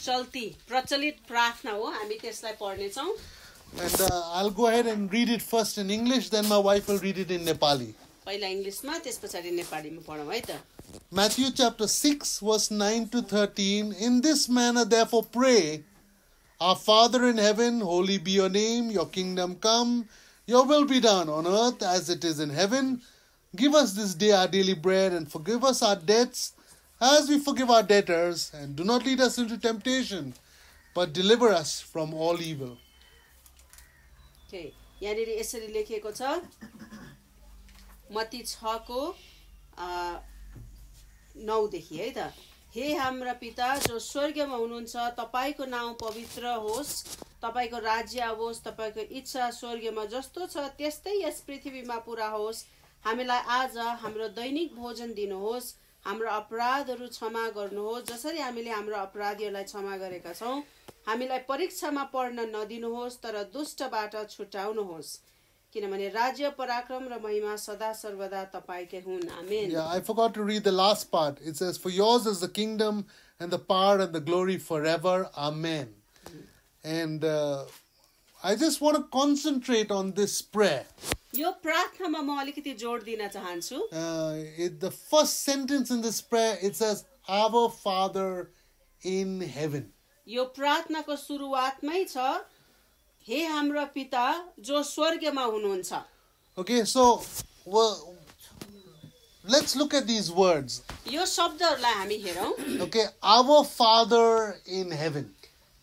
चल्ती प्रचलित प्रार्थना हो हामी त्यसलाई पढ्ने छौं And I'll go ahead and read it first in English, then my wife will read it in Nepali. पहिला इंग्लिशमा त्यसपछि नेपालीमा पढौं है त Matthew chapter 6 verse 9 to 13. In this manner therefore pray, Our Father in heaven, holy be your name, your kingdom come, your will be done on earth as it is in heaven. Give us this day our daily bread and forgive us our debts as we forgive our debtors, and do not lead us into temptation, but deliver us from all evil. Okay. यहाँनिर यसरी लेखिएको छ मत्ती 6 को 9 देखि है त हे हाम्रा पिता जो स्वर्गमा हुनुहुन्छ तपाईको नाम पवित्र होस् तपाईको राज्य आओस् तपाईको इच्छा स्वर्गमा जस्तो छ त्यस्तै यस पृथ्वीमा पूरा होस् हामीलाई आज हाम्रो दैनिक भोजन दिनुहोस् हाम्रो अपराधहरू क्षमा गर्नुहोस् जसरी हामीले हाम्रो अपराधीहरूलाई क्षमा गरेका छौं हामीलाई परीक्षामा पर्न नदिनुहोस् तर दुष्टबाट छुटाउनुहोस् किनभने राज्य पराक्रम र महिमा सदा सर्वदा तपाईकै हुन् आमेन. Yeah, I forgot to read the last part. It says, For yours is the kingdom and the power and the glory forever. Amen. And I just want to concentrate on this prayer. यो प्रार्थनामा म अलिकति जोड दिन चाहन्छु. The first sentence in this prayer, it says, Our Father in heaven. यो प्रार्थनाको सुरुवातमै छ हे हाम्रो पिता जो स्वर्गमा हुनुहुन्छ. Okay, so let's look at these words. यो शब्दहरूलाई हामी हेरौं. Okay, our Father in heaven.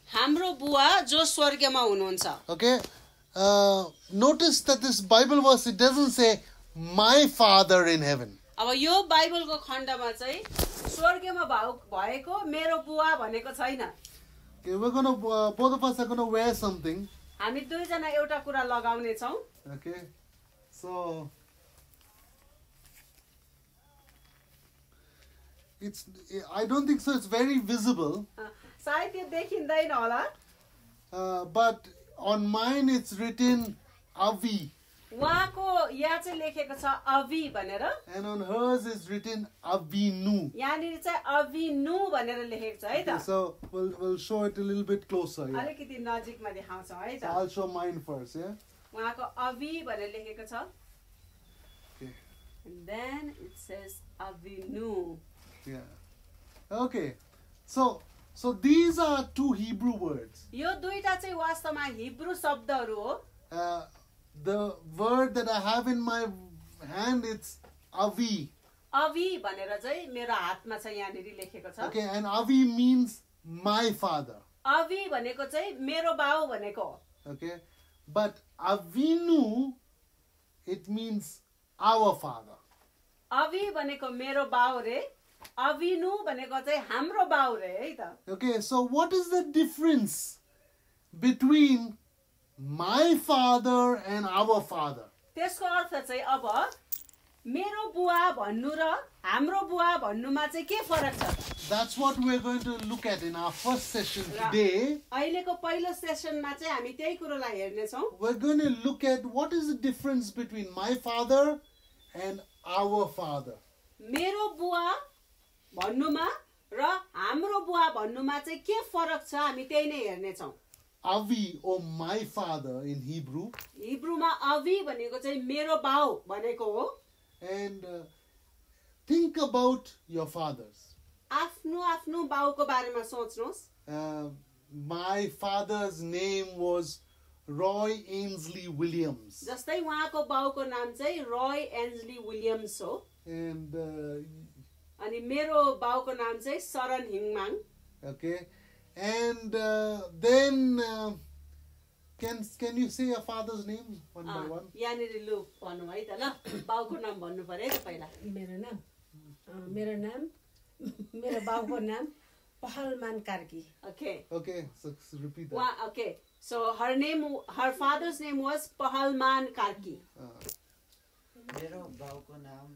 हाम्रो बुवा जो स्वर्गमा हुनुहुन्छ. Okay, notice that this Bible verse, it doesn't say my Father in heaven. अब यो बाइबलको खण्डमा चाहिँ स्वर्गमा भएको मेरो बुवा भनेको छैन. Okay, we're going to both of us are going to wear something. हामी दुईजना एउटा कुरा लगाउने छौं. Okay, so I don't think so it's very visible. सायद यो देखिँदैन होला. But on mine it's written Avi. उहाँको यहाँ चाहिँ लेखेको छ अवि भनेर. And on hers is written Avinu. यहाँनिर चाहिँ अविनु भनेर लेखेको छ है त. So we'll show it a little bit closer. Yeah. अलिकति नजिकमा देखाउँछौं है त. So I'll show mine first, yeah. उहाँको अवि भनेर लेखेको छ. Okay. And then it says Avinu. Yeah. Okay. So these are two Hebrew words. यो दुईटा चाहिँ वास्तवमा हिब्रू शब्दहरू हो. The word that I have in my hand, it's Avi. अवि भनेर चाहिँ मेरो हातमा चाहिँ यहाँनिर लेखेको छ. Okay, and Avi means my father. अवि भनेको चाहिँ मेरो बाउ भनेको. Okay, but Avinu, it means our father. अवि भनेको मेरो बाउ रे, अविनु भनेको चाहिँ हाम्रो बाउ रे है त. Okay, so what is the difference between my father and our father? त्यसको अर्थ चाहिँ अब मेरो बुवा भन्नु र हाम्रो बुवा भन्नुमा चाहिँ के फरक छ? That's what we're going to look at in our first session today. अहिलेको पहिलो सेसनमा चाहिँ हामी त्यही कुरोलाई हेर्ने छौं. We're going to look at what is the difference between my father and our father. मेरो बुवा भन्नुमा र हाम्रो बुवा भन्नुमा चाहिँ के फरक छ हामी त्यही नै हेर्ने छौं. Avi or my father in Hebrew. हिब्रूमा अवि भनेको चाहिँ मेरो बाउ भनेको हो. And think about your fathers. आफ्नो आफ्नो बाउको बारेमा सोच्नुहोस्. My father's name was Roy Ainsley Williams. जस्तै उहाँको बाउको नाम चाहिँ रोय एन्जली विलियम्स हो. And अनि मेरो बाउको नाम चाहिँ शरण हिङमाङ. okay. And then can you say your father's name one by one? यहाँनिर लु भन्नु है त ल. बाउको नाम भन्नु पर्यो है त पहिला. मेरो नाम मेरो बाउको नाम पहलमान Karki. Okay, so repeat that. Okay, so her father's name was Pahalman Karki. मेरो बाउको नाम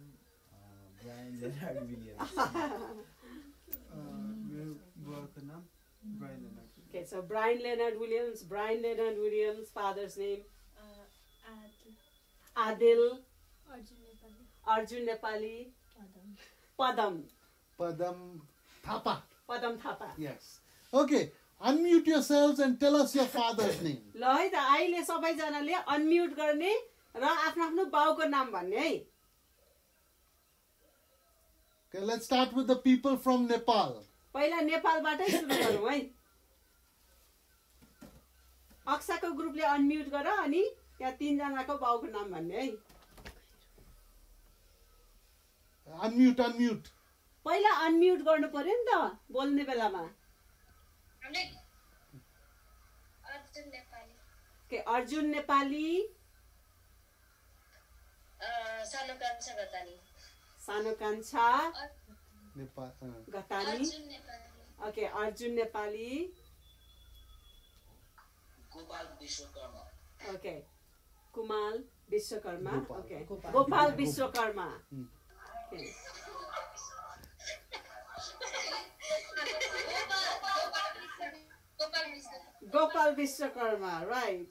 ब्रायन लेनार्ड विलियम्स. मेरो बाउको नाम Brian Leonard. Okay, so Brian Leonard Williams, father's name Adil, Arjun Nepali, Padam Thapa. Padam Thapa. Yes. Okay, unmute yourselves and tell us your father's name. ल है त अहिले सबैजनाले अनम्युट गर्ने र आफ्नो आफ्नो बाउको नाम भन्ने है। Okay, let's start with the people from Nepal. पहिला नेपालबाटै सुरु गरौँ है। अक्साको ग्रुपले अनम्युट गर अनि त्यहाँ तीनजनाको बाउको नाम भन्ने है। Unmute. पहिला अनम्युट गर्नु पर्यो नि त बोल्ने बेलामा। के अर्जुन नेपाली, सानो कान्छा Nepal. गतानी, okay Arjun Nepali, okay Kumal Bishwakarma, okay Gopal Bishwakarma, Gopal Bishwakarma, right.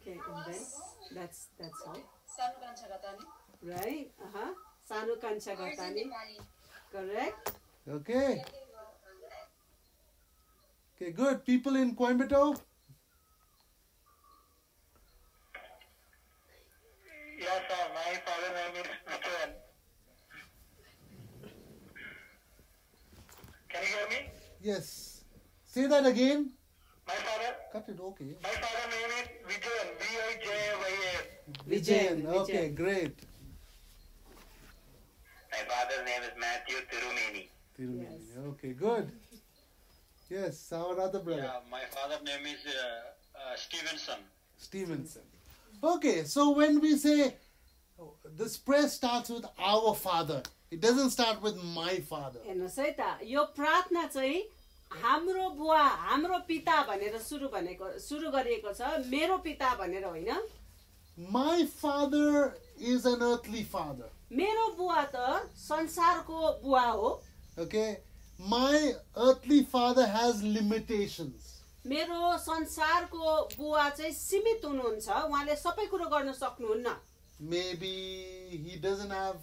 Okay, and then that's all. Right? Sanu Kancha Gatani. Correct? Okay. Okay, good. People in Coimbatore? Yes, sir. My father's name is Vijayan. Can you hear me? Yes. Say that again. My father. Cut it, okay. My father's name is Vijayan. Vijayan. Vijayan. Okay, great. My father's name is Matthew Tirumeni. Tirumeni. Okay, good. Yes, our other brother. Yeah, my father's name is Stevenson. Stevenson. Okay, so when we say this prayer starts with our Father, it doesn't start with my Father. हेर्नुहोस् है त यो प्रार्थना चाहिँ हाम्रो बुवा हाम्रो पिता भनेर सुरु गरिएको छ, मेरो पिता भनेर होइन। My father is an earthly father. मेरो बुवा त संसारको बुवा हो। Okay, my earthly father has limitations. मेरो संसारको बुवा चाहिँ सीमित हुनुहुन्छ, उहाँले सबै कुरो गर्न सक्नुहुन्न। Maybe he doesn't have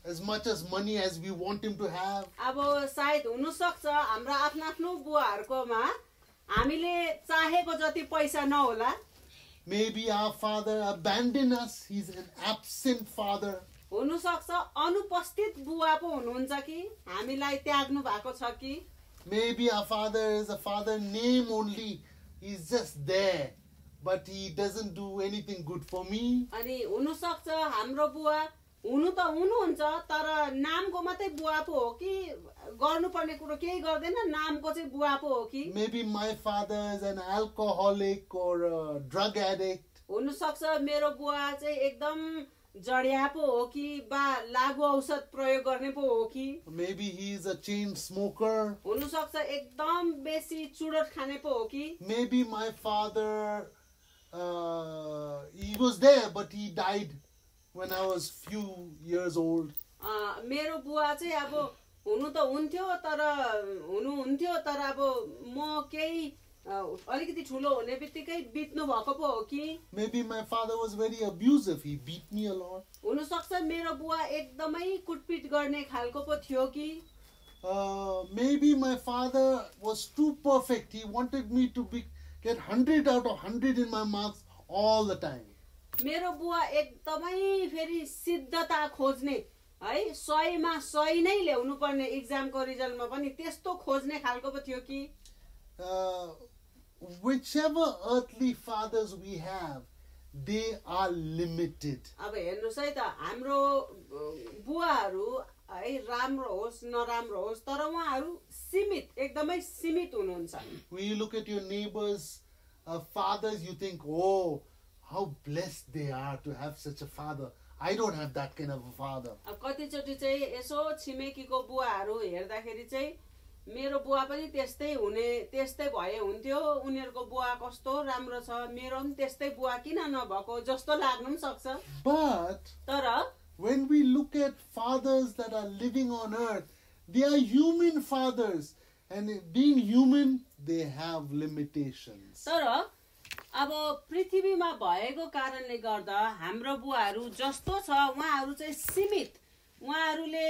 as much as money as we want him to have. अब सायद हुन सक्छ हाम्रो आफ्नो आफ्नो बुवाहरुकोमा हामीले चाहेको जति पैसा नहोला। Maybe our father abandoned us. He's an absent father. हुन सक्छ अनुपस्थित बुवा पो हुनुहुन्छ कि हामीलाई त्याग्नु भएको छ कि। Maybe our father is a father name only. He's just there, but he doesn't do anything good for me. अनि हुन सक्छ हाम्रो बुवा हुनु त हुनुहुन्छ तर नामको मात्रै बुवा पो हो कि गर्नुपर्ने कुरो केही गर्दैन, नामको चाहिँ बुवा पो हो कि। Maybe my father is an alcoholic or a drug addict. हुन सक्छ मेरो बुवा चाहिँ एकदम जडिया पो हो कि बा लागु औषध प्रयोग गर्ने पो हो कि। Maybe he is a chain smoker. हुन सक्छ एकदम बेसी चुरोट खाने पो हो कि। Maybe my father, he was there but he died when I was few years old. मेरो बुवा चाहिँ अब हुनु त हुनुहुन्थ्यो तर अब म केही अलिकति ठुलो हुने बित्तिकै बित्नु भएको पो हो कि। Maybe my father was very abusive. He beat me a lot. हुन सक्छ मेरो बुवा एकदमै कुटपिट गर्ने खालको पो थियो कि। Maybe my father was too perfect. He wanted me to get 100 out of 100 in my marks all the time. मेरो बुवा एकदमै फेरि सिद्धता खोज्ने है 100 मा 100 नै ल्याउनु पर्ने एक्जामको रिजल्टमा पनि त्यस्तो खोज्ने खालको पो थियो कि। Whichever earthly fathers we have, they are limited. अब हेर्नुस् है त हाम्रो बुवाहरू है राम्रो होस् नराम्रो होस् तर उहाँहरू सीमित एकदमै सीमित हुनुहुन्छ। When you look at your neighbors' fathers, you think, oh, how blessed they are to have such a father. I don't have that kind of a father. अब कतिचोटि चाहिँ यसो छिमेकीको बुवाहरू हेर्दाखेरि चाहिँ मेरो बुवा पनि त्यस्तै भए हुन्थ्यो, उनीहरुको बुवा कस्तो राम्रो छ, मेरो पनि त्यस्तै बुवा किन नभएको जस्तो लाग्नु पनि सक्छ। But तर when we look at fathers that are living on earth, they are human fathers, and being human, they have limitations. तर अब पृथ्वीमा भएको कारणले गर्दा हाम्रो बुवाहरू जस्तो छ उहाँहरू चाहिँ सीमित, उहाँहरूले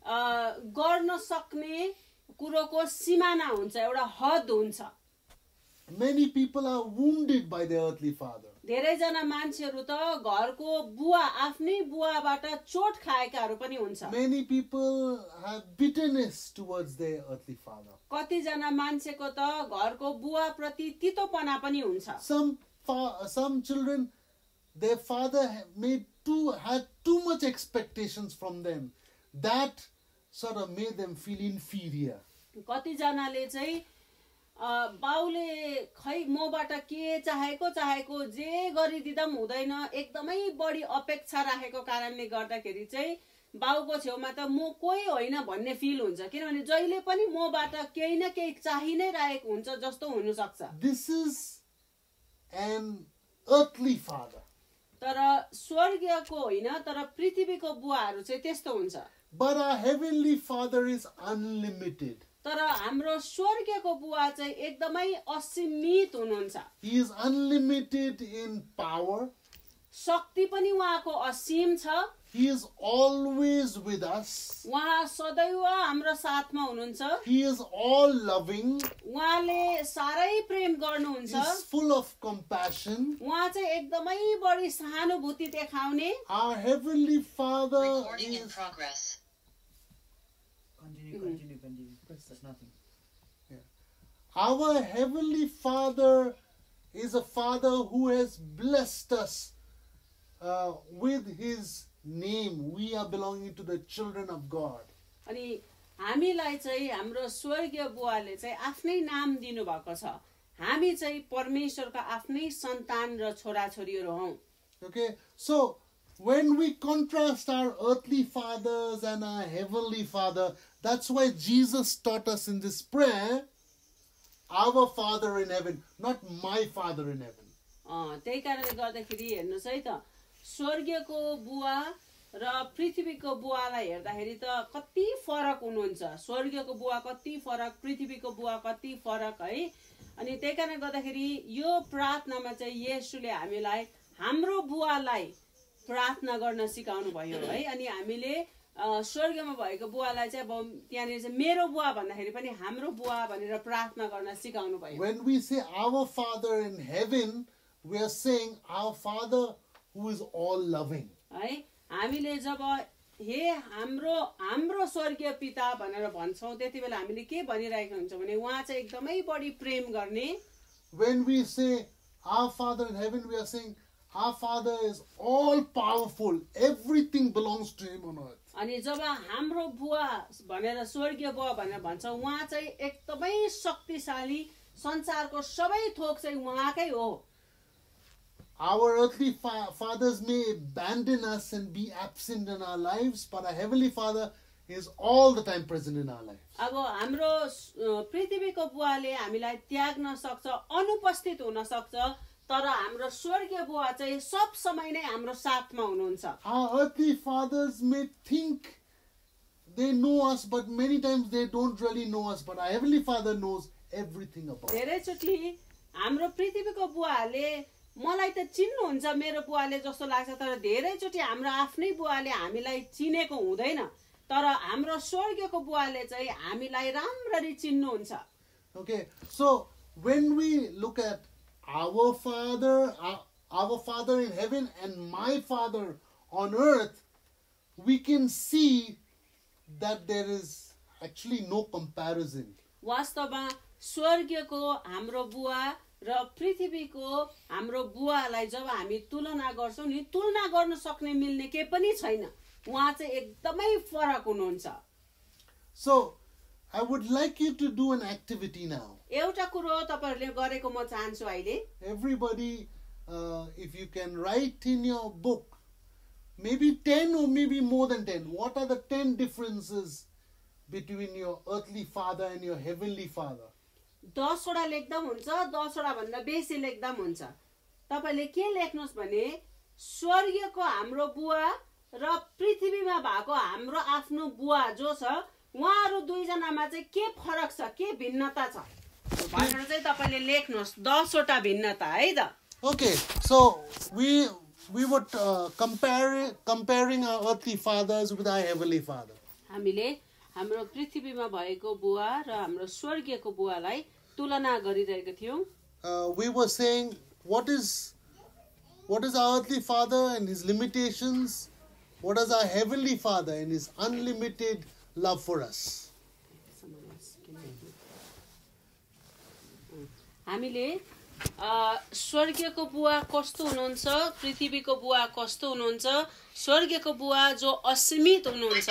गर्न सक्ने कुरोको सिमाना हुन्छ, एउटा हद हुन्छ। Many people are wounded by their earthly father. धेरैजना मान्छेहरू त घरको बुवा आफ्नै बुवाबाट चोट खाएकाहरू पनि हुन्छ। Many people have bitterness towards their earthly father. कतिजना मान्छेको त घरको बुवा प्रति तितोपना पनि हुन्छ। Some children, their father had too much expectations from them. That sort of made them feel inferior. कतिजनाले चाहिँ बाउले खै मबाट के चाहेको जे गरिदिँदा पनि हुँदैन, एकदमै बढी अपेक्षा राखेको कारणले गर्दाखेरि चाहिँ बाउको छेउमा त म कोही होइन भन्ने फिल हुन्छ, किनभने जहिले पनि मबाट केही न केही चाहि नै रहेको हुन्छ जस्तो हुन सक्छ। This is an earthly father. तर स्वर्गीयको होइन, तर पृथ्वीको बुवाहरू चाहिँ त्यस्तो हुन्छ। But our heavenly father is unlimited. तर हाम्रो स्वर्गीयको बुवा चाहिँ एकदमै असीमित हुनुहुन्छ। He is unlimited in power. शक्ति पनि उहाँको असीम छ। He is always with us. उहाँ सदैव हाम्रो साथमा हुनुहुन्छ। He is all loving. उहाँले सारै प्रेम He गर्नुहुन्छ। is full of compassion. उहाँ चाहिँ एकदमै बढी सहानुभूति देखाउने। Our heavenly father Recording in is progress. Continue. That's nothing. our heavenly father is a father who has blessed us with his name. We are belonging to the children of God. अनि हामीलाई चाहिँ हाम्रो स्वर्गीय बुवाले चाहिँ आफ्नै नाम दिनु भएको छ। हामी चाहिँ परमेश्वरका आफ्नै सन्तान र छोराछोरीहरू हौं। Okay, so when we contrast our earthly fathers and our heavenly father, that's why Jesus taught us in this prayer, our Father in heaven, not my Father in heaven. त्यही कारणले गर्दाखेरि हेर्नुस् है त, स्वर्गीयको बुवा र पृथ्वीको बुवालाई हेर्दाखेरि त कति फरक हुनुहुन्छ। स्वर्गीयको बुवा कति फरक, पृथ्वीको बुवा कति फरक है। अनि त्यही कारणले गर्दाखेरि यो प्रार्थनामा चाहिँ येशूले हामीलाई हाम्रो बुवालाई प्रार्थना गर्न सिकाउनु भयो है। अनि हामीले स्वर्गमा भएको बुवालाई चाहिँ अब त्यहाँनिर चाहिँ मेरो बुवा भन्दाखेरि पनि हाम्रो बुवा भनेर प्रार्थना गर्न सिकाउनु भयो। When we say our Father in heaven, we are saying our Father who is all loving. है हामीले जब हे हाम्रो स्वर्गीय पिता भनेर भन्छौं, त्यति बेला हामीले के भनिरहेको हुन्छ भने उहाँ चाहिँ एकदमै बढी प्रेम गर्ने। When we say our Father in heaven, we are saying our Father is all powerful. Everything belongs to him on earth. अनि जब हाम्रो बुवा भनेर स्वर्गीय बुवा भनेर भन्छौं, उहाँ चाहिँ एकदमै शक्तिशाली, संसारको सबै थोक चाहिँ उहाँकै हो। Our earthly fathers may abandon us and be absent in our lives, but our heavenly Father is all the time present in our lives. अब हाम्रो पृथ्वीको बुवाले हामीलाई त्याग्न सक्छ, अनुपस्थित हुन सक्छ, तर हाम्रो स्वर्गीय बुवा चाहिँ सब समय नै हाम्रो साथमा हुनुहुन्छ। Our earthly fathers may think they know us, but many times they don't really know us. But our heavenly Father knows everything about us. धेरैचोटि हाम्रो पृथ्वीको बुवाले मलाई त चिन्नुहुन्छ मेरो बुवाले जस्तो लाग्छ, तर धेरैचोटि हाम्रो आफ्नै बुवाले हामीलाई चिनेको हुँदैन, तर हाम्रो स्वर्गीयको बुवाले चाहिँ हामीलाई राम्ररी चिन्नुहुन्छ। Okay, so when we look at our Father in heaven and my Father on earth, we can see that there is actually no comparison. वास्तवमा स्वर्गीयको हाम्रो बुवा र पृथ्वीको हाम्रो बुवालाई जब हामी तुलना गर्छौं नि, तुलना गर्न सक्ने मिल्ने के पनि छैन। उहाँ चाहिँ एकदमै फरक हुनुहुन्छ। So I would like you to do an activity now. एउटा कुरो तपाईहरुले गरेको म चाहन्छु अहिले। Everybody, if you can write in your book, maybe 10 or maybe more than 10. What are the 10 differences between your earthly father and your heavenly Father? 10 वटा लेख्दा हुन्छ, 10 वटा भन्दा बेसी लेख्दा हुन्छ। तपाईले के लेख्नुस् भने स्वर्गीयको हाम्रो बुवा र पृथ्वीमा भएको हाम्रो आफ्नो बुवा जो छ, उहाँहरु दुई जनामा चाहिँ के फरक छ, के भिन्नता छ भनेर चाहिँ तपाईले लेख्नुस्। 10 वटा भिन्नता है त। Okay, so we would comparing our earthly fathers with our heavenly Father. हामीले हाम्रो पृथ्वीमा भएको बुवा र हाम्रो स्वर्गीयको बुवालाई तुलना गरिरहेका थियौं. We were saying what is our earthly father and his limitations, what is our heavenly father and his unlimited love for us. हामीले स्वर्गीयको बुवा कस्तो हुनुहुन्छ, पृथ्वीको बुवा कस्तो हुनुहुन्छ. स्वर्गीयको बुवा जो असीमित हुनुहुन्छ,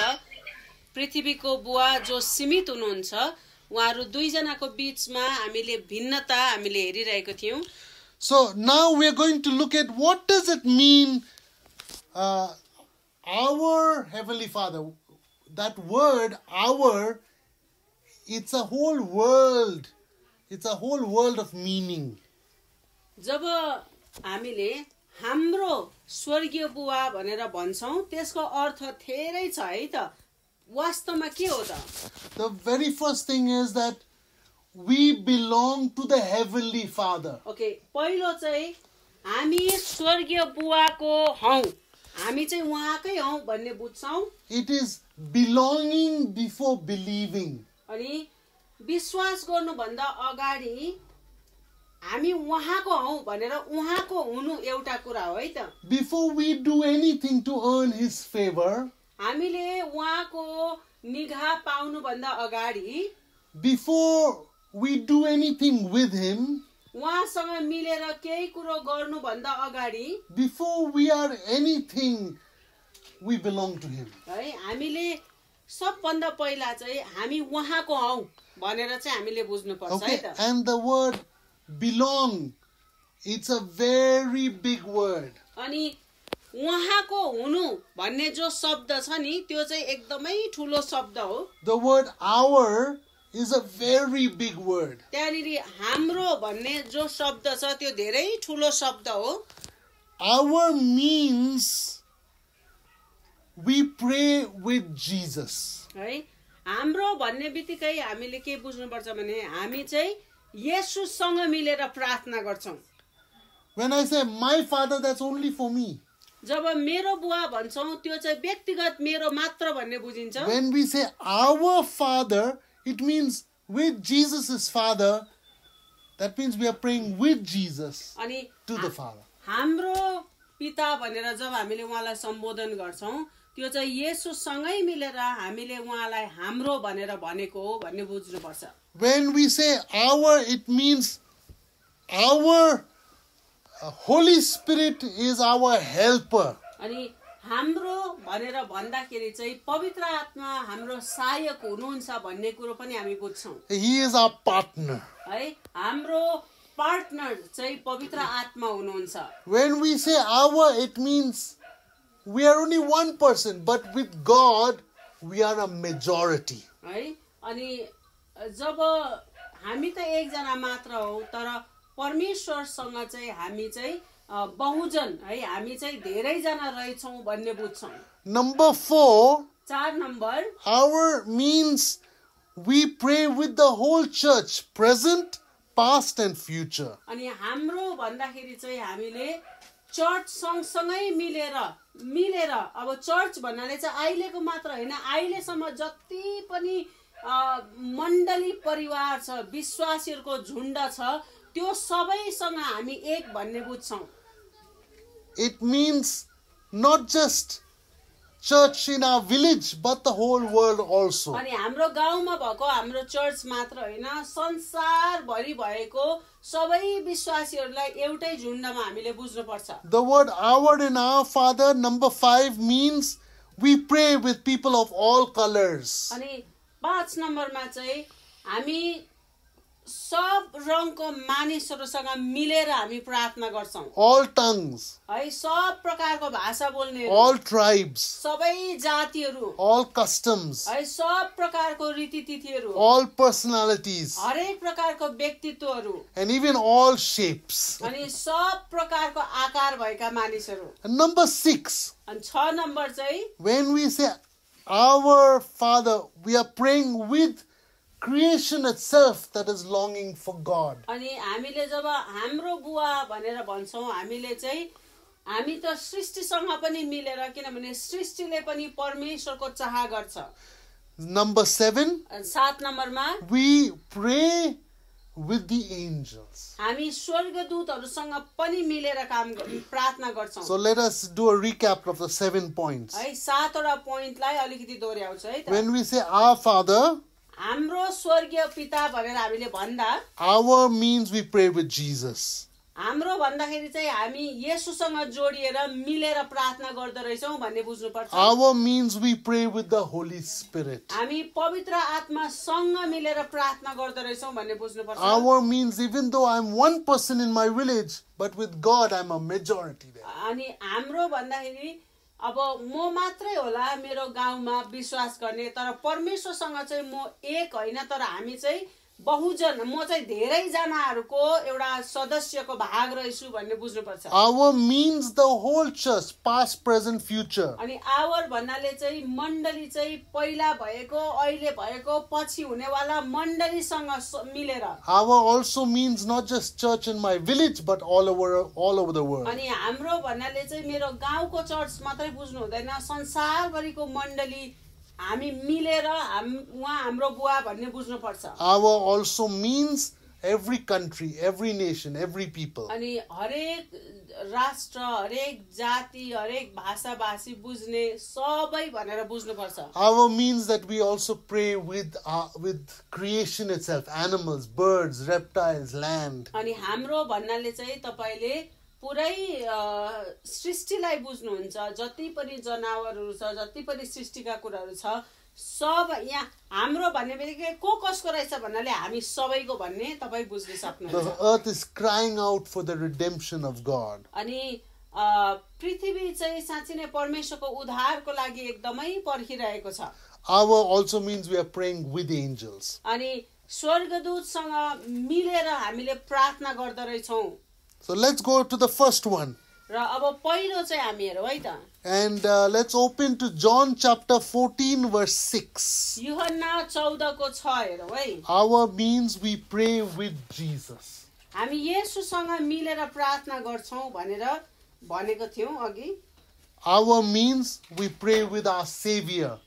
पृथ्वीको बुवा जो सीमित हुनुहुन्छ, उहाँहरू दुईजनाको बीचमा हामीले भिन्नता हामीले हेरिरहेको थियौं. So now we are going to look at what does it mean our heavenly father. That word our, it's a whole world. It's a whole world of meaning. जब हामीले हाम्रो स्वर्गीय बुवा भनेर भन्छौं, त्यसको अर्थ धेरै छ है त. वास्तवमा के हो त? The very first thing is that we belong to the heavenly father. Okay, पहिलो चाहिँ हामी स्वर्गीय बुवाको हौं, हामी चाहिँ उहाँकै हौं भन्ने बुझ्छौं. It is belonging before believing. अनि विश्वास गर्नुभन्दा अगाडि हामी उहाँको हौं भनेर उहाँको हुनु एउटा कुरा हो है त. Before we do anything to earn his favor, हामीले उहाँको निगाह पाउनुभन्दा अगाडि, before we do anything with him, उहाँसँग मिलेर केही कुरो गर्नुभन्दा अगाडि, before we are anything, we belong to him. है हामीले सबभन्दा पहिला चाहिँ हामी उहाँको हौं भनेर चाहिँ हामीले बुझ्नुपर्छ है Okay, त. and the word belong, it's a very big word. अनि उहाँको हुनु भन्ने जो शब्द छ नि, त्यो चाहिँ एकदमै ठुलो शब्द हो. The word our is a very big word. त्यहाँनिर हाम्रो भन्ने जो शब्द छ त्यो धेरै ठुलो शब्द हो. Our means we pray with Jesus. है, हाम्रो भन्ने बित्तिकै हामीले के बुझ्नुपर्छ भने हामी चाहिँ येशूसँग मिलेर प्रार्थना गर्छौं. When I say my father, that's only for me. जब मेरो बुवा भन्छौं त्यो चाहिँ व्यक्तिगत मेरो मात्र भन्ने बुझिन्छ. When we say our father, it means with Jesus' father. That means we are praying with Jesus अनि to the Father. हाम्रो पिता भनेर जब हामीले उहाँलाई सम्बोधन गर्छौं, त्यो चाहिँ येशूसँगै मिलेर हामीले उहाँलाई हाम्रो भनेर भनेको हो भन्ने बुझ्नुपर्छ. When we say our, it means our Holy Spirit is our helper. अनि हाम्रो भनेर भन्दाखेरि चाहिँ पवित्र आत्मा हाम्रो सहायक हुनुहुन्छ भन्ने कुरो पनि हामी बुझ्छौं. He is our partner. है, हाम्रो पार्टनर चाहिँ पवित्र आत्मा हुनुहुन्छ. When we say our, it means we are only one person, but with God, we are a majority. है, अनि जब हामी त एकजना मात्र हौ, तर परमेश्वरसँग चाहिँ हामी चाहिँ बहुजन है, हामी चाहिँ धेरैजना रहेछौं भन्ने बुझ्छौं. Number 4, 4 number, our means we pray with the whole church, present, past and future. अनि हाम्रो भन्दाखेरि चाहिँ हामीले चर्च सँगसँगै मिलेर अब चर्च भन्नाले चाहिँ अहिलेको मात्र हैन, अहिलेसम्म जति पनि मण्डली परिवार छ, विश्वासीहरुको झुण्ड छ, त्यो सबैसँग हामी एक भन्ने बुझ्छौं. It means not just church in our village, but the whole world also. अनि हाम्रो गाउँमा भएको हाम्रो चर्च मात्र हैन, संसार भरि भएको सबै विश्वासीहरुलाई एउटै झुण्डमा हामीले बुझ्नुपर्छ. The word our in our Father, number 5, means we pray with people of all colors. अनि 5 नम्बरमा चाहिँ हामी सब रङको मानिसहरुसँग मिलेर हामी प्रार्थना गर्छौं. All tongues, है, सब प्रकारको भाषा बोल्नेहरु, all tribes, सबै जातिहरु, all customs, है, सब प्रकारको रीतिथितिहरु, all personalities, हरेक प्रकारको व्यक्तित्वहरु, and even all shapes. अनि सब प्रकारको आकार भएका मानिसहरु. And number 6, अनि 6 नम्बर चाहिँ when we say our Father, we are praying with creation itself that is longing for God. अनि हामीले जब हाम्रो बुवा भनेर भन्छौं, हामीले चाहिँ हामी त सृष्टिसँग पनि मिलेर, किनभने सृष्टिले पनि परमेश्वरको चाह गर्छ. Number 7, 7 नम्बरमा we pray with the angels. हामी स्वर्गदूतहरूसँग पनि मिलेर प्रार्थना गर्छौं. So let us do a recap of the 7 points. है 7 वटा पोइन्टलाई अलिकति दोहोर्याउँछु है त. When we say our Father, हाम्रो स्वर्गीय पिता भनेर हामीले भन्दा our means we pray with Jesus. हाम्रो भन्दाखेरि चाहिँ हामी येशूसँग जोडिएर मिलेर प्रार्थना गर्दै रहेछौं भन्ने बुझ्नुपर्छ. Our means we pray with the Holy Spirit. हामी पवित्र आत्मासँग मिलेर प्रार्थना गर्दै रहेछौं भन्ने बुझ्नुपर्छ. Our means, even though I'm one person in my village, but with God I'm a majority there. अनि हाम्रो भन्दाखेरि अब म मात्रै होला मेरो गाउँमा विश्वास गर्ने, तर परमेश्वरसँग चाहिँ म एक होइन, तर हामी चाहिँ बहुजन, म चाहिँ धेरै जनाहरूको एउटा सदस्यको भाग रहेछु भन्ने बुझ्नुपर्छ. Our means the whole church, past, present, future. अनि आवर भन्नाले चाहिँ मण्डली चाहिँ पहिला भएको, अहिले भएको, पछि हुनेवाला मण्डलीसँग मिलेर. Our also means not just church in my village, but all over the world. अनि हाम्रो भन्नाले चाहिँ मेरो गाउँको चर्च मात्रै बुझ्नु हुँदैन, संसारभरिको मण्डली हामी मिलेर उहाँ हाम्रो बुवा भन्ने बुझ्नुपर्छ. Our also means every country, every nation, every people. अनि हरेक राष्ट्र, हरेक जाति, हरेक भाषा भाषी बुझ्ने सबै भनेर बुझ्नुपर्छ. Our means that we also pray with creation itself, animals, birds, reptiles, land. अनि हाम्रो भन्नाले चाहिँ तपाईले पुरै सृष्टिलाई बुझ्नुहुन्छ, जति पनि जनावरहरू छ, जति पनि सृष्टिका कुराहरू छ, सब यहाँ हाम्रो भन्ने बित्तिकै को कसको रहेछ भन्नाले हामी सबैको भन्ने तपाई बुझ्न सक्नुहुन्छ. The earth is crying out for the redemption of God. अनि पृथ्वी चाहिँ साँच्चै नै परमेश्वरको उद्धारको लागि एकदमै पर्खिरहेको छ. Our also means we are praying with angels. अनि स्वर्गदूतसँग मिलेर हामीले प्रार्थना गर्दै रहेछौं. So let's go to the first one. र अब पहिलो चाहिँ हामी हेरौँ है त. And let's open to John chapter 14 verse 6. यूहन्ना 14 को 6 हेरौँ है. Our means we pray with Jesus. हामी येशूसँग मिलेर प्रार्थना गर्छौं भनेर भनेको थियौं अघि. Our means we pray with our Savior,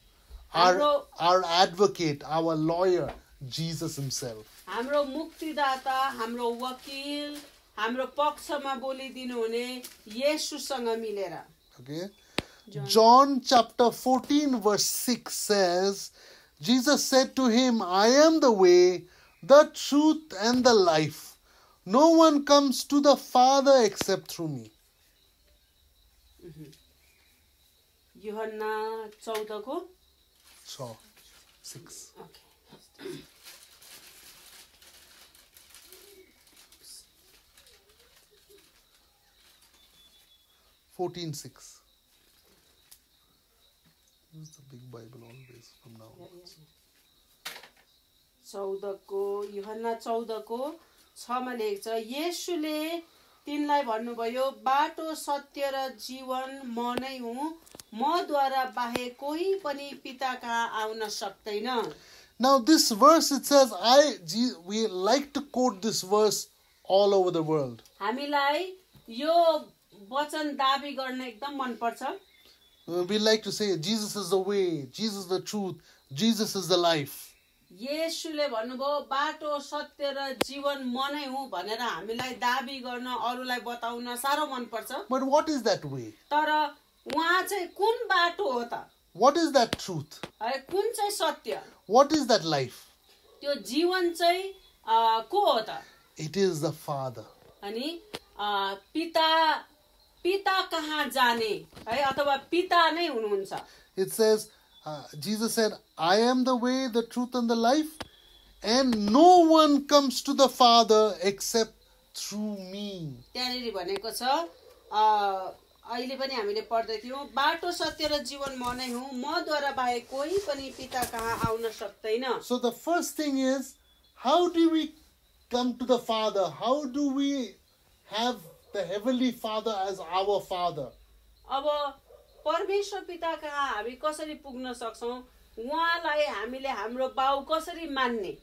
our advocate, our lawyer, Jesus himself. हाम्रो मुक्तिदाता, हाम्रो वकिल, हाम्रो पक्षमा बोलिदिनु हुने येशूसँग मिलेर. Okay. John chapter 14 verse 6 says, Jesus said to him, I am the way, the truth and the life. No one comes to the Father except through me. यूहन्ना 14 को 6. Okay. Fourteen 6. Use the big Bible always from now on. 14 को यूहन्ना 14 को 6 मा लेखेको छ, येशूले तिनलाई भन्नुभयो, बाटो सत्य र जीवन म नै हुँ, मद्वारा बाहेक कोही पनि पिता कहाँ आउन सक्दैन. Now this verse, it says, we like to quote this verse all over the world. हामीलाई यो वचन दाबी गर्न एकदम मन पर्छ. We like to say, Jesus is the way, Jesus is the truth, Jesus is the life. येशूले भन्नुभयो बाटो सत्य र जीवन म नै हुँ भनेर हामीलाई दाबी गर्न, अरूलाई बताउन साह्रो मन पर्छ. But what is that way? तर उहाँ चाहिँ कुन बाटो हो त? What is that truth? है कुन चाहिँ सत्य? What is that life? त्यो जीवन चाहिँ को हो त? It is the Father. अनि पिता कहाँ जाने है, अथवा पिता नै हुनुहुन्छ. It says, Jesus said, I am the way, the truth and the life, and no one comes to the Father except through me. त्यहाँनिर भनेको छ, अहिले पनि हामीले पढ्दै थियौं, बाटो सत्य र जीवन म नै हुँ, मद्वारा बाहेक कोही पनि पिता कहाँ आउन सक्दैन. So the first thing is, how do we come to the Father? How do we have the Heavenly Father as our Father? अब परमेश्वर पिता कहाँ हामी कसरी पुग्न सक्छौं, उहाँलाई हामीले हाम्रो बाउ कसरी मान्ने?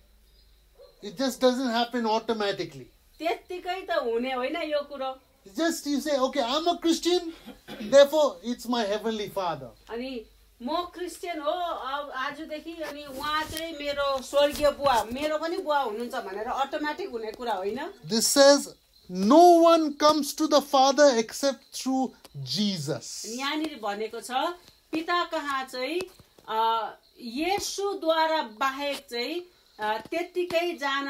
It just doesn't happen automatically. त्यतिकै त हुने होइन यो कुरो. Just you say, okay, I'm a Christian, therefore it's my Heavenly Father. अनि म क्रिस्चियन हो अब आजदेखि अनि उहाँ चाहिँ मेरो स्वर्गीय बुवा मेरो पनि बुवा हुनुहुन्छ भनेर अटोमेटिक हुने कुरा होइन। This says, no one comes to the Father except through Jesus. यहाँनिर भनेको छ पिता कहाँ चाहिँ येशूद्वारा बाहेक चाहिँ त्यतिकै जान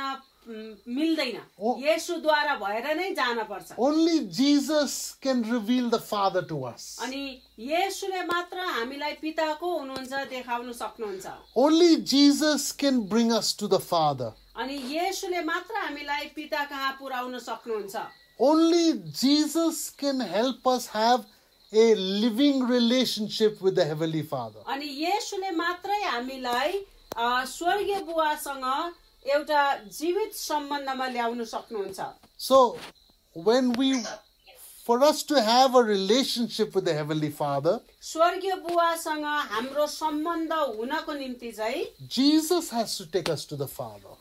मिल्दैन। येशूद्वारा भएर नै जान पर्छ। Only Jesus can reveal the Father to us. अनि येशूले मात्र हामीलाई पिताको हुनुहुन्छ देखाउन सक्नुहुन्छ। Only Jesus can bring us to the Father. अनि येशूले मात्र हामीलाई पिता कहाँ पुर्याउन सक्नुहुन्छ। Only Jesus can help us have a living relationship with the Heavenly Father. अनि येशूले मात्रै हामीलाई स्वर्गीय बुवासँग एउटा जीवित सम्बन्धमा ल्याउन सक्नुहुन्छ। So, for us to have a relationship with the Heavenly Father, स्वर्गीय बुवासँग हाम्रो सम्बन्ध हुनको निम्ति चाहिँ Jesus has to take us to the Father.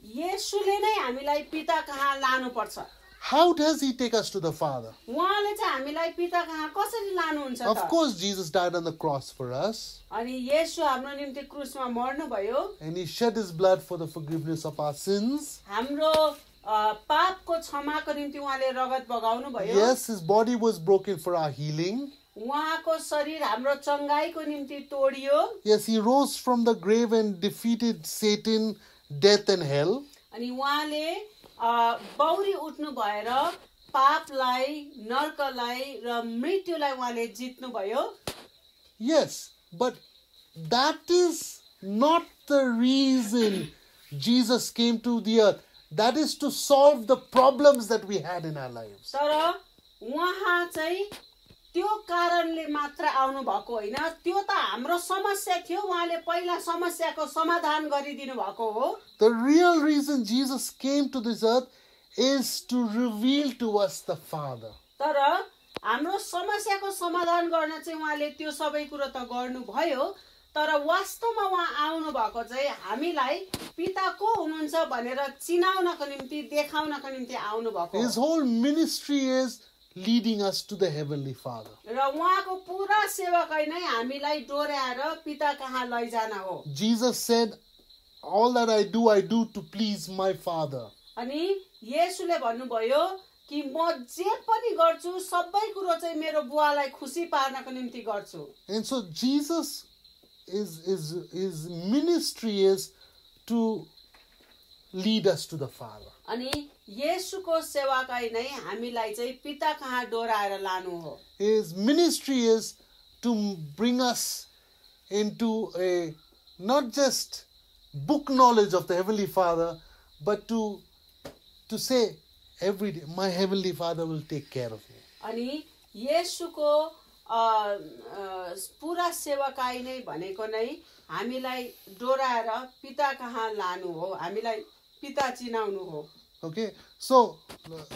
येशूले नै हामीलाई पिता कहाँ लानुपर्छ। How does He take us to the Father? उहाँले चाहिँ हामीलाई पिता कहाँ कसरी लानुहुन्छ Of त? course, Jesus died on the cross for us, अनि येशू हाम्रो निम्ति क्रुसमा मर्नुभयो। and He shed His blood for the forgiveness of our sins. हाम्रो पापको क्षमाको निम्ति उहाँले रगत बगाउनु भयो। Yes, His body was broken for our healing. उहाँको शरीर हाम्रो चंगाईको निम्ति तोडियो। Yes, He rose from the grave and defeated Satan, death, and hell. अनि उहाँले बौरी उठ्नु भएर पापलाई नर्कलाई र मृत्युलाई उहाँले जित्नु भयो। Yes, but that is not the reason Jesus came to the earth. That is to solve the problems that we had in our lives. तर उहाँ चाहिँ त्यो कारणले मात्र आउनु भएको होइन, त्यो त हाम्रो समस्या थियो। उहाँले पहिला समस्याको समाधान गरिदिनु भएको हो। The real reason Jesus came to this earth is to reveal to us the Father. तर हाम्रो समस्याको समाधान गर्न चाहिँ उहाँले त्यो सबै कुरो त गर्नुभयो, तर वास्तवमा उहाँ आउनु भएको चाहिँ हामीलाई पिता को हुनुहुन्छ भनेर चिनाउनको निम्ति देखाउनको निम्ति आउनु भएको। His whole ministry is leading us to the Heavenly Father. र उहाँको पुरा सेवाकै नै हामीलाई डोर्याएर पिता कहाँ लैजान हो। Jesus said, all that I do to please my Father. अनि येशूले भन्नुभयो कि म जे पनि गर्छु सबै कुरो चाहिँ मेरो बुवालाई खुसी पार्नको निम्ति गर्छु। And so Jesus his ministry is to lead us to the Father. अनि येशूको सेवाकै नै हामीलाई चाहिँ पिता कहाँ डोराएर लानु हो। His ministry is to bring us into a not just book knowledge of the Heavenly Father, but to say every day, my Heavenly Father will take care of me. अनि येशूको पुरा सेवाकाई नै भनेको नै हामीलाई डोराएर पिता कहाँ लानु हो, हामीलाई पिता चिनाउनु हो। Okay, so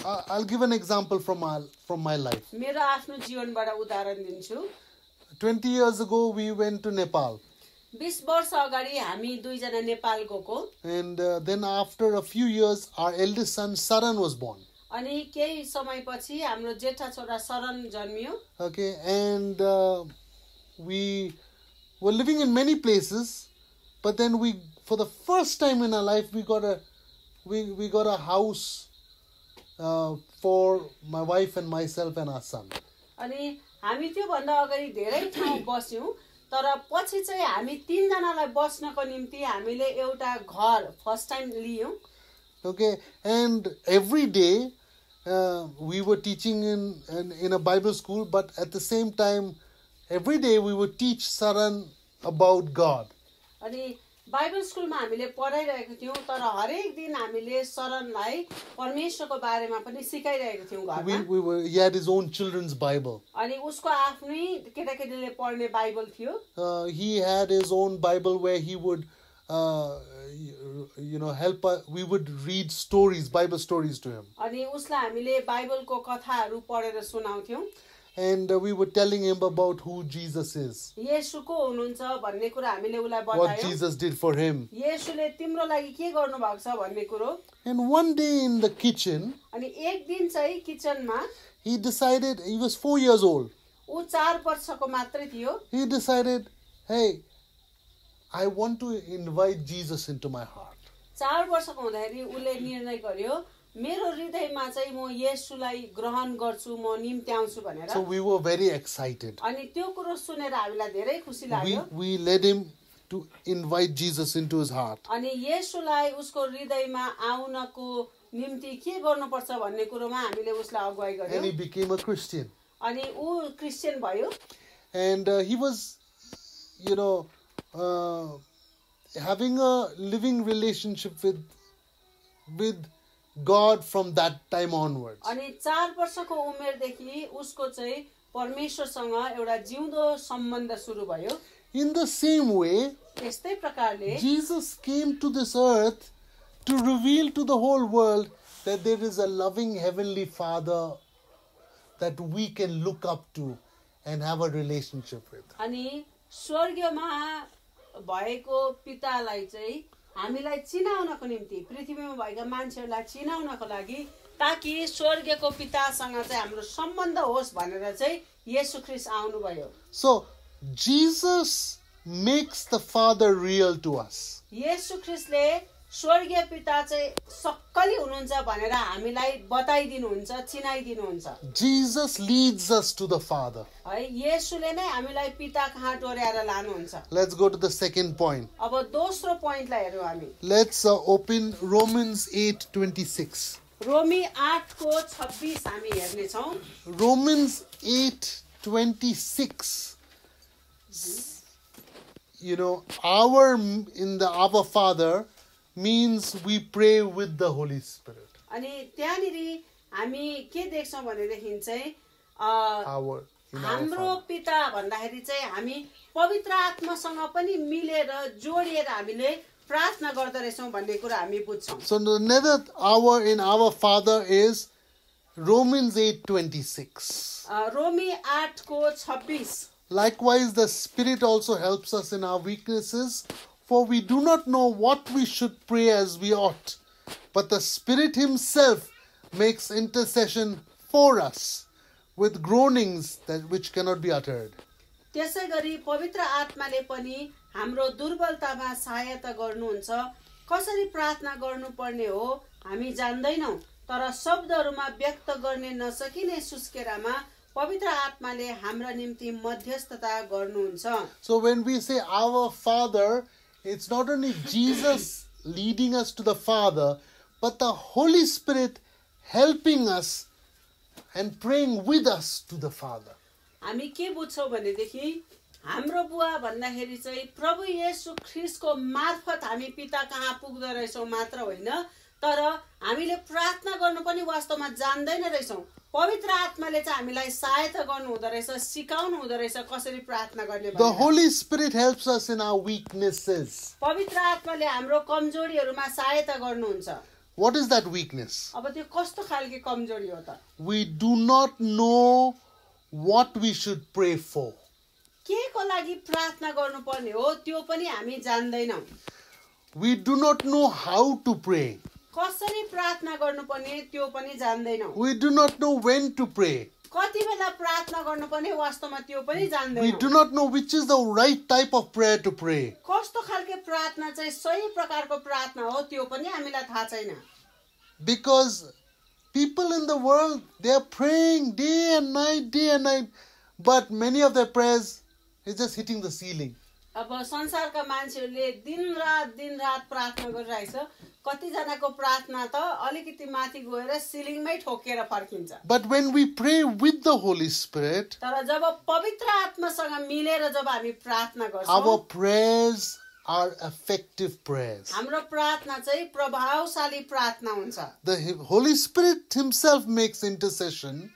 I'll give an example from my life. मेरो आफ्नो जीवनबाट उदाहरण दिन्छु। 20 years ago, we went to Nepal. 20 वर्ष अगाडि हामी दुईजना नेपाल गएको। And then after a few years, our eldest son Saran was born. अनि केही समयपछि हाम्रो जेठा छोरा शरण जन्मियो। Okay, and we were living in many places, but then for the first time in our life, we got a house for my wife and myself and our son. अनि हामी त्यो भन्दा अगाडि धेरै ठाउँ बस्यौं, तर पछि चाहिँ हामी तीनजनालाई बस्नको निम्ति हामीले एउटा घर फर्स्ट टाइम लियौं। Okay, and every day we were teaching in a Bible school, but at the same time, every day we would teach Saran about God. अनि बाइबल स्कुलमा हामीले पढाइरहेको थियौं, तर हरेक दिन हामीले शरणलाई परमेश्वरको बारेमा पनि सिकाइरहेको थियौं घरमा। He had his own children's Bible. अनि उसको आफ्नै केटाकेटीले पढ्ने बाइबल थियो। He had his own Bible where he would help us. We would read stories, Bible stories to him. अनि उसलाई हामीले बाइबलको कथाहरू पढेर सुनाउँथ्यौं। And we were telling him about who Jesus is. येशू को हुनुहुन्छ भन्ने कुरा हामीले उलाई बतायौं। What Jesus did for him. येशूले तिम्रो लागि के गर्नु भएको छ भन्ने कुरो। And one day in the kitchen, अनि एक दिन चाहिँ किचनमा he decided, he was 4 years old. ऊ 4 वर्षको मात्रै थियो. he decided, hey, I want to invite Jesus into my heart. 4 वर्षको हुँदाखेरि उसले निर्णय गर्यो मेरो हृदयमा चाहिँ म येशूलाई ग्रहण गर्छु म निम्त्याउँछु भनेर. So we were very excited. अनि त्यो कुरो सुनेर हामीलाई धेरै खुसी लाग्यो. We led him to invite Jesus into his heart. अनि येशूलाई उसको हृदयमा आउनको निम्ति के गर्नुपर्छ भन्ने कुरोमा हामीले उसलाई अगुवाई And he गर्यौं. became a Christian. अनि ऊ क्रिस्चियन भयो. And he was, having a living relationship with God from that time onwards. अनि 4 वर्षको उमेरदेखि उसको चाहिँ परमेश्वरसँग एउटा जिउँदो सम्बन्ध सुरु भयो. In the same way, त्यस्तै प्रकारले Jesus came to this earth to reveal to the whole world that there is a loving heavenly Father that we can look up to and have a relationship with. अनि स्वर्गमा भएको पितालाई चाहिँ हामीलाई चिनाउनको निम्ति पृथ्वीमा भएका मान्छेहरूलाई चिनाउनको लागि ताकि स्वर्गको पितासँग चाहिँ हाम्रो सम्बन्ध होस् भनेर चाहिँ येशू ख्रीष्ट आउनुभयो. So, Jesus makes the Father real to us. येशू ख्रीष्टले स्वर्गीय पिता चाहिँ सक्कली हुनुहुन्छ भनेर हामीलाई बताइदिनुहुन्छ, चिनाइदिनुहुन्छ. Jesus leads us to the Father. है येशूले नै हामीलाई पिता कहाँ डोर्याएर लानुहुन्छ. Let's go to the second point. अब दोस्रो पोइन्टलाई हेरौँ हामी. Let's open Romans 8:26. रोमी 8:26 हामी हेर्नेछौँ. Romans 8:26. Our Father means we pray with the Holy Spirit. अनि त्यहाँनिर हामी के देख्छौँ भनेदेखि चाहिँ हाम्रो पिता भन्दाखेरि चाहिँ हामी पवित्र आत्मासँग पनि मिलेर जोडिएर हामीले प्रार्थना गर्दै रहेछौँ भन्ने कुरा हामी बुझ्छौँ. So another hour in our Father is Romans 8:26. रोमी 8:26. Likewise, the Spirit also helps us in our weaknesses, for we do not know what we should pray as we ought, but the Spirit Himself makes intercession for us with groanings which cannot be uttered. त्यसै गरी पवित्र आत्माले पनि हाम्रो दुर्बलतामा सहायता गर्नुहुन्छ. कसरी प्रार्थना गर्नुपर्ने हो हामी जान्दैनौँ, तर शब्दहरूमा व्यक्त गर्ने नसकिने सुस्केरामा पवित्र आत्माले हाम्रा निम्ति मध्यस्थता गर्नुहुन्छ. So when we say our Father, it's not only Jesus leading us to the Father, but the Holy Spirit helping us and praying with us to the Father. हामी के बुझ्छौँ भनेदेखि हाम्रो बुवा भन्दाखेरि चाहिँ प्रभु येशू ख्रीष्टको मार्फत हामी पिता कहाँ पुग्दो रहेछौँ मात्र होइन, तर हामीले प्रार्थना गर्नु पनि वास्तवमा जान्दैन रहेछौँ. पवित्र आत्माले चाहिँ हामीलाई सहायता गर्नु हुँदो रहेछ, सिकाउनु हुँदो रहेछ कसरी प्रार्थना गर्ने. The Holy Spirit helps us in our weaknesses. पवित्र आत्माले हाम्रो कमजोरीहरूमा सहायता गर्नुहुन्छ. What is that weakness? अब त्यो कस्तो खालको कमजोरी हो त? We do not know what we should pray for. के को लागि प्रार्थना गर्नुपर्ने हो त्यो पनि हामी जान्दैनौँ. We do not know how to pray. कसरी प्रार्थना गर्नुपर्ने त्यो पनि जान्दैनौँ. We do not know when to pray. कति बेला प्रार्थना गर्नुपर्ने वास्तवमा त्यो पनि We जान्दैनौँ. do not know which is the right type of prayer to pray. कस्तो खालको प्रार्थना चाहिँ सही प्रकारको प्रार्थना हो त्यो पनि हामीलाई थाहा छैन. Because people in the world, they are praying day and night, but many of their prayers is just hitting the ceiling. अब संसारका मान्छेहरूले दिन रात प्रार्थना गरिरहेछ. कतिजनाको प्रार्थना त अलिकति माथि गएर सिलिङमै ठोकेर फर्किन्छ. But when we pray with the Holy Spirit, तर जब पवित्र आत्मासँग मिलेर जब हामी प्रार्थना गर्छौँ, our prayers are effective prayers. हाम्रो प्रार्थना चाहिँ प्रभावशाली प्रार्थना हुन्छ. The Holy Spirit Himself makes intercession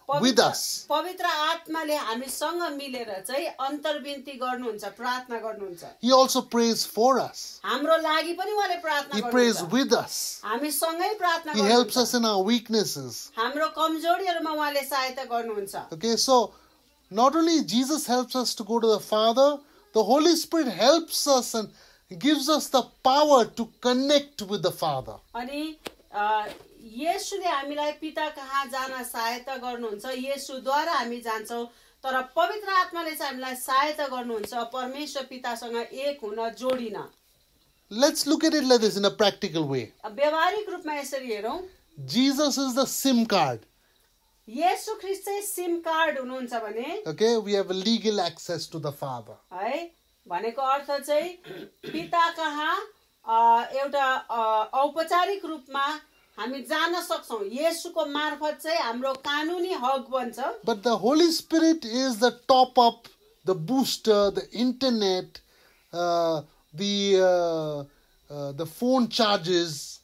with us. पवित्र आत्माले हामीसँग मिलेर चाहिँ अन्तर्विन्ती गर्नुहुन्छ, प्रार्थना गर्नुहुन्छ. He also prays for us. हाम्रो लागि पनि उहाँले प्रार्थना He prays गर्नुहुन्छ. with us. हामी सँगै प्रार्थना He helps us गर्नुहुन्छ. in our weaknesses. हाम्रो कमजोरीहरूमा उहाँले सहायता गर्नुहुन्छ. Okay, so not only Jesus helps us to go to the Father, the Holy Spirit helps us and gives us the power to connect with the Father. अनि येशूले हामीलाई पिता कहाँ जान सहायता गर्नुहुन्छ. येशूद्वारा हामी जान्छौँ तर पवित्र आत्माले चाहिँ हामीलाई सहायता गर्नुहुन्छ परमेश्वर पितासँग एक हुन जोडिन। Let's look at it like this in a practical way. व्यवहारिक रूपमा यसरी हेरौँ, Jesus is the SIM card. येशू ख्रीष्ट चाहिँ सिम कार्ड हुनुहुन्छ भने, Okay, we have a legal access to the Father. है भनेको अर्थ चाहिँ पिता कहाँ एउटा औपचारिक रूपमा हामी जान सक्छौँ। येशूको मार्फत चाहिँ हाम्रो कानुनी हक बन्छ। But the Holy Spirit is the top up, the booster, the internet, the phone charges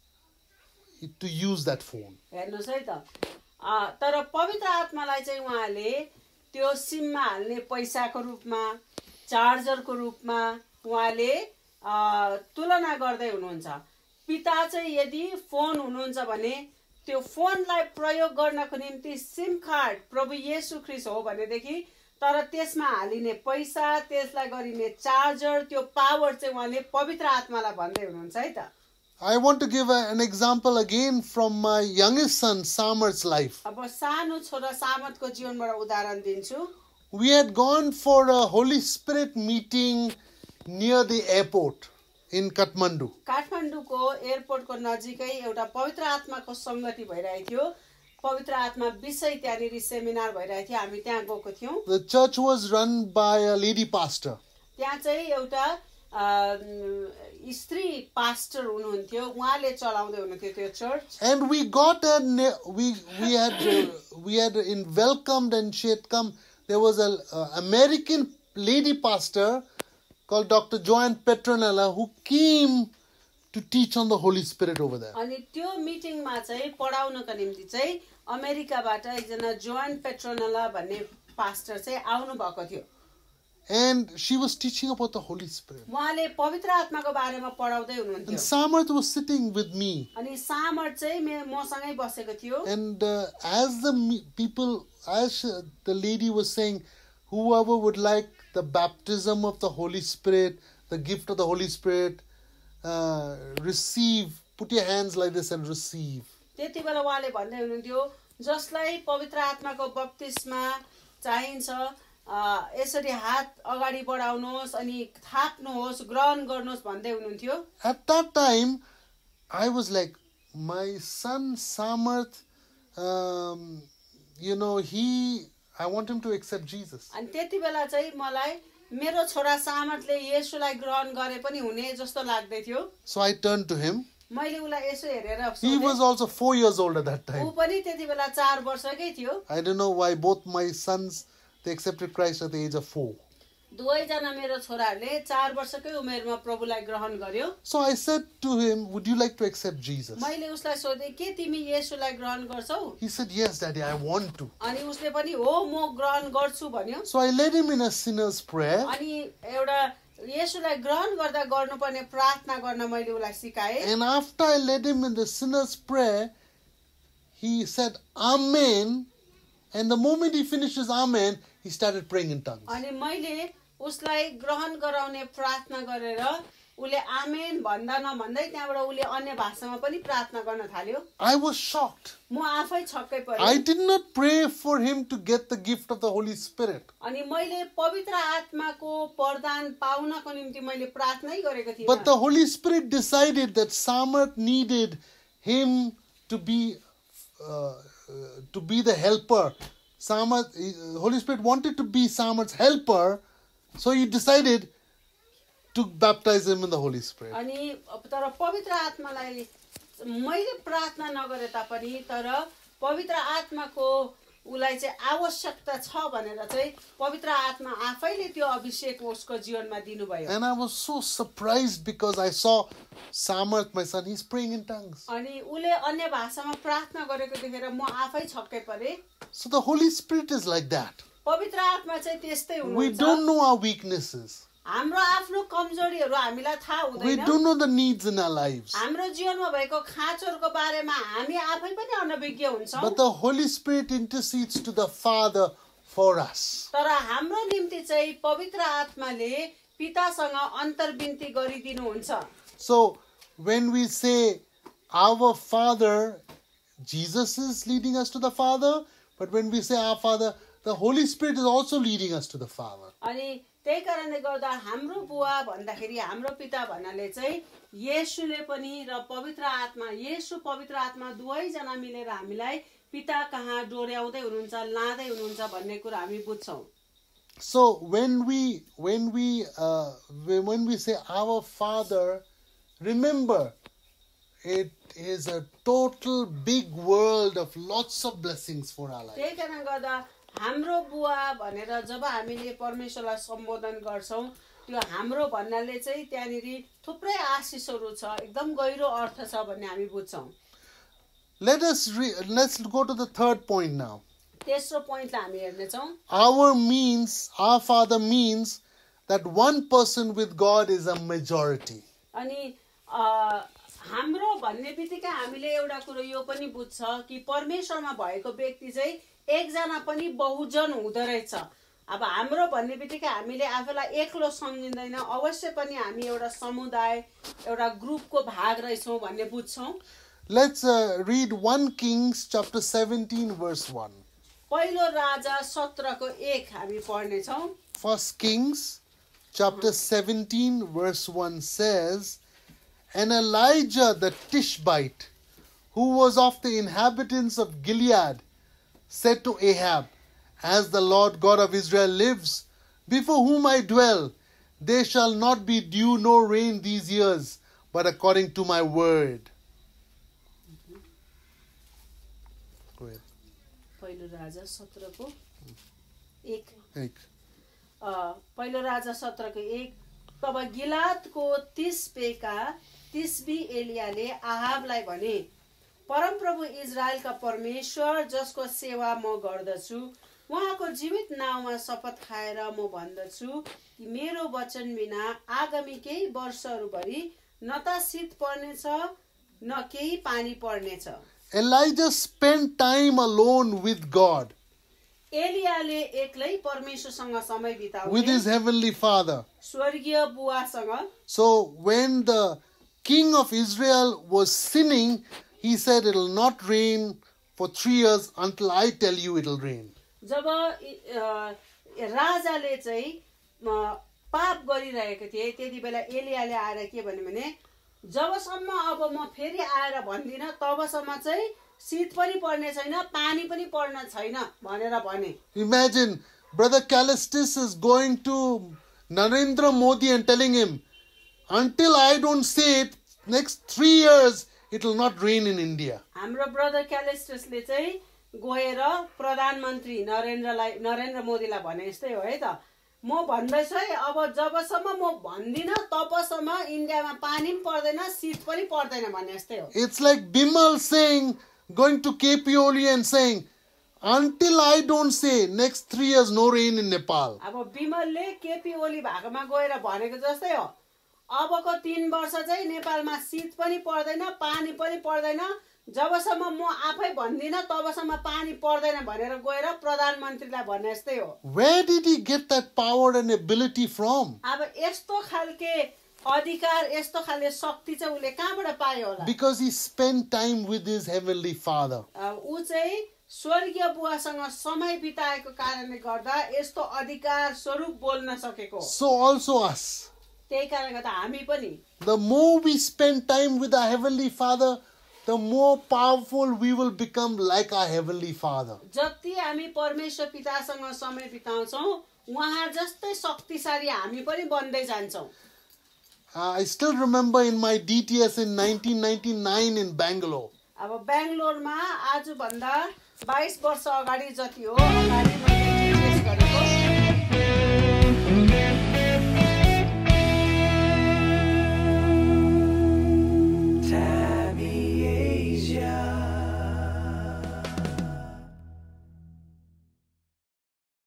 to use that phone. हेर्नुहोस् है त, तर पवित्र आत्मालाई चाहिँ उहाँले त्यो सिममा हाल्ने पैसाको रूपमा, चार्जरको रूपमा उहाँले तुलना गर्दै हुनुहुन्छ। पिता चाहिँ यदि फोन हुनुहुन्छ भने त्यो फोनलाई प्रयोग गर्नको निम्ति सिम कार्ड प्रभु येशू ख्रीष्ट हो भनेदेखि, तर त्यसमा हालिने पैसा, त्यसलाई गरिने चार्जर, त्यो पावर चाहिँ उहाँले पवित्र आत्मालाई भन्दै हुनुहुन्छ है त। I want to give an example again from my youngest son, Samar's life. अब सानो छोरा सामतको जीवनबाट उदाहरण दिन्छु। We had gone for a Holy Spirit meeting near the airport in Kathmandu. काठमाडौँको एयरपोर्टको नजिकै एउटा पवित्र आत्माको संगति भइरहेको थियो। पवित्र आत्मा विषय त्यहाँनिर सेमिनार भइरहेको थियो, हामी त्यहाँ गएको थियौँ। The church was run by a lady pastor. त्यहाँ चाहिँ एउटा स्त्री पास्टर हुनुहुन्थ्यो, उहाँले चलाउँदै हुनुहुन्थ्यो त्यो church. And we got we had welcomed, and she had come. There was a American lady pastor called Dr. Joanne Petronella who came to teach on the Holy Spirit over there. अनि त्यो मिटिङमा चाहिँ पढाउनको निम्ति चाहिँ अमेरिकाबाट एकजना John पेट्रोनेला भन्ने pastor चाहिँ आउनु भएको थियो। And she was teaching about the Holy Spirit. उहाँले पवित्र आत्माको बारेमा पढाउँदै हुनुहुन्थ्यो। And Samarth was sitting with me. अनि सामर्थ चाहिँ मसँगै बसेको थियो। And as the lady was saying, whoever would like the baptism of the Holy Spirit, the gift of the Holy Spirit, receive, put your hands like this and receive. त्यति बेला उहाँले भन्दै हुनुहुन्थ्यो, जसलाई पवित्र आत्माको बप्तिस्मा चाहिन्छ यसरी हात अगाडि बढाउनुहोस् अनि थाप्नुहोस्, ग्रहण गर्नुहोस् भन्दै हुनुहुन्थ्यो। At that time, I was like, my son Samarth, I want him to accept Jesus. अनि त्यति बेला चाहिँ मलाई मेरो छोरा सामर्थले येशूलाई ग्रहण गरे पनि हुने जस्तो लाग्दै थियो। So I turned to him. मैले उलाई यसो हेरेर He was also 4 years old at that ऊ time. पनि त्यति बेला 4 वर्षकै थियो। I don't know why both my sons, they accepted Christ at the age of 4. दुवैजना मेरो छोराहरूले 4 वर्षकै उमेरमा प्रभुलाई ग्रहण गर्यो। So I said to him, would you like to accept Jesus? मैले उसलाई सोधेँ, के तिमी येशूलाई ग्रहण गर्छौ? He said, yes, Daddy, I want to. अनि उसले पनि हो म ग्रहण गर्छु भन्यो। So I led him in a sinner's prayer. अनि एउटा येशूलाई ग्रहण गर्दा गर्नुपर्ने प्रार्थना गर्न मैले उसलाई सिकाएँ। And after I led him in the sinner's prayer, he said, Amen. And the moment he finished his Amen, he started praying in tongues. अनि मैले उसलाई ग्रहण गराउने प्रार्थना गरेर उले आमेन भन्दा नभन्दै त्यहाँबाट उले अन्य भाषामा पनि प्रार्थना गर्न थाल्यो। I was shocked. म आफै छक्कै परेँ। I did not pray for him to get the gift of the Holy Spirit. अनि मैले पवित्र आत्माको वरदान पाउनको निम्ति मैले प्रार्थनै गरेको थिएँ। But the Holy Spirit decided that Samarth needed him to be the helper. Holy Spirit wanted to be Samarth's helper, so he decided to baptize him in the Holy Spirit. अनि तर पवित्र आत्मालाई मैले प्रार्थना नगरे तापनि तर पवित्र आत्माको उलाई चाहिँ आवश्यकता छ भनेर चाहिँ पवित्र आत्मा आफैले त्यो अभिषेक उसको जीवनमा दिनुभयो। And I was so surprised because I saw Samarth, my son, he's praying in tongues. अनि उले अन्य भाषामा प्रार्थना गरेको देखेर म आफै छक्कै परे। So the Holy Spirit is like that. पवित्र आत्मा चाहिँ त्यस्तै We हुनुहुन्छ। don't know our weaknesses. हाम्रो आफ्नो कमजोरीहरू हामीलाई थाहा We हुँदैन। don't know the needs in our lives. हाम्रो जीवनमा भएको खाँचोहरूको बारेमा हामी आफै पनि अनभिज्ञ हुन्छौँ। But the Holy Spirit intercedes to the Father for us. तर हाम्रो निम्ति चाहिँ पवित्र आत्माले पितासँग अन्तर्विन्ती गरिदिनुहुन्छ। So when we say our Father, Jesus is leading us to the Father. But when we say our Father, the Holy Spirit is also leading us to the Father. अनि त्यही कारणले गर्दा हाम्रो बुवा भन्दाखेरि हाम्रो पिता भन्नाले चाहिँ येशूले पनि र पवित्र आत्मा येशू पवित्र आत्मा दुवैजना मिलेर हामीलाई पिता कहाँ डोर्याउँदै हुनुहुन्छ लाँदै हुनुहुन्छ भन्ने कुरा हामी बुझ्छौँ. So when we say our Father, remember it is a total big world of lots of blessings for our life. त्यही कारणले गर्दा हाम्रो बुवा भनेर जब हामीले परमेश्वरलाई सम्बोधन गर्छौँ त्यो हाम्रो भन्नाले चाहिँ त्यहाँनिर थुप्रै आशिषहरू छ एकदम गहिरो अर्थ छ भन्ने हामी बुझ्छौँ. Let's go to the third point now. तेस्रो पोइन्टलाई हामी हेर्नेछौँ. Our Father means that one person with God is a majority. अनि हाम्रो भन्ने बित्तिकै हामीले एउटा कुरो यो पनि बुझ्छ कि परमेश्वरमा भएको व्यक्ति चाहिँ एकजना पनि बहुजन हुँदो रहेछ. अब हाम्रो भन्ने बित्तिकै हामीले आफूलाई एक्लो सम्झिँदैन, अवश्य पनि हामी एउटा समुदाय एउटा ग्रुपको भाग रहेछौँ भन्ने बुझ्छौँ. Let's read 1 Kings chapter 17 verse 1. पहिलो राजा 17 को 1 हामी पढ्नेछौँ. 1 Kings chapter 17 verse 1 says, And Elijah the Tishbite, who was of the inhabitants of Gilead, said to Ahab, As the Lord God of Israel lives, before whom I dwell, there shall not be dew nor rain these years, but according to my word. Go ahead. पहिलो राजा 17 को 1. पहिलो राजा 17 को 1. तब गिलादको तिस्बी एलियाले आहाबलाई भने, परमप्रभु इजरायलका परमेश्वर जसको सेवा म गर्दछु उहाँको जीवित नाउँमा शपथ खाएर म भन्दछु कि मेरो वचन बिना आगामी केही वर्षहरूभरि न त शीत पर्नेछ न केही पानी पर्नेछ. Elijah spent time alone with God, एलियाले एक्लै परमेश्वरसँग समय बिताउने, with his heavenly Father. स्वर्गीय बुवासँग. So when the king of Israel was sinning, he said, It will not rain for 3 years until I tell you it will rain. जब राजाले चाहिँ पाप गरिरहेको थिए त्यति बेला एलियाले आएर के भन्यो भने, जबसम्म अब म फेरि आएर भन्दिनँ तबसम्म चाहिँ शीत पनि पर्ने छैन पानी पनि पर्न छैन भनेर भने. Imagine Brother Callistus is going to Narendra Modi and telling him, Until I don't say it, next 3 years it will not rain in India. हाम्रो ब्रदर क्यालिस्टसले चाहिँ गएर प्रधानमन्त्री नरेन्द्र मोदीलाई भने जस्तै हो है त. म भन्दैछु है अब जबसम्म म भन्दिनँ तबसम्म इन्डियामा पानी पनि पर्दैन शीत पनि पर्दैन भने जस्तै हो. It's like Bimal saying, going to KP Oli and saying, Until I don't say, next 3 years no rain in Nepal. अब बिमलले केपी ओली भागमा गएर भनेको जस्तै हो, अबको 3 वर्ष चाहिँ नेपालमा शीत पनि पर्दैन पानी पनि पर्दैन, जबसम्म म आफै भन्दिनँ तबसम्म पानी पर्दैन भनेर गएर प्रधानमन्त्रीलाई भने जस्तै हो. Where did he get that power and ability from? अब यस्तो खालके अधिकार यस्तो खालके शक्ति चाहिँ उले कहाँबाट पायो होला? Because he spent time with his heavenly Father. उ चाहिँ स्वर्गीय बुवासँग समय बिताएको कारणले गर्दा यस्तो अधिकार स्वरूप बोल्न सकेको. So also us. त्यही कारणले गर्दा हामी पनि The more we spend time with our heavenly Father, the more powerful we will become like our heavenly Father. जति हामी परमेश्वर पितासँग समय बिताउँछौँ उहाँ जस्तै शक्तिशाली हामी पनि बन्दै जान्छौँ. I still remember in my DTS in 1999 in Bangalore. अब बेंगलोरमा आजभन्दा 22 वर्ष अगाडि जति हो अगाडि मैले DTS गरेको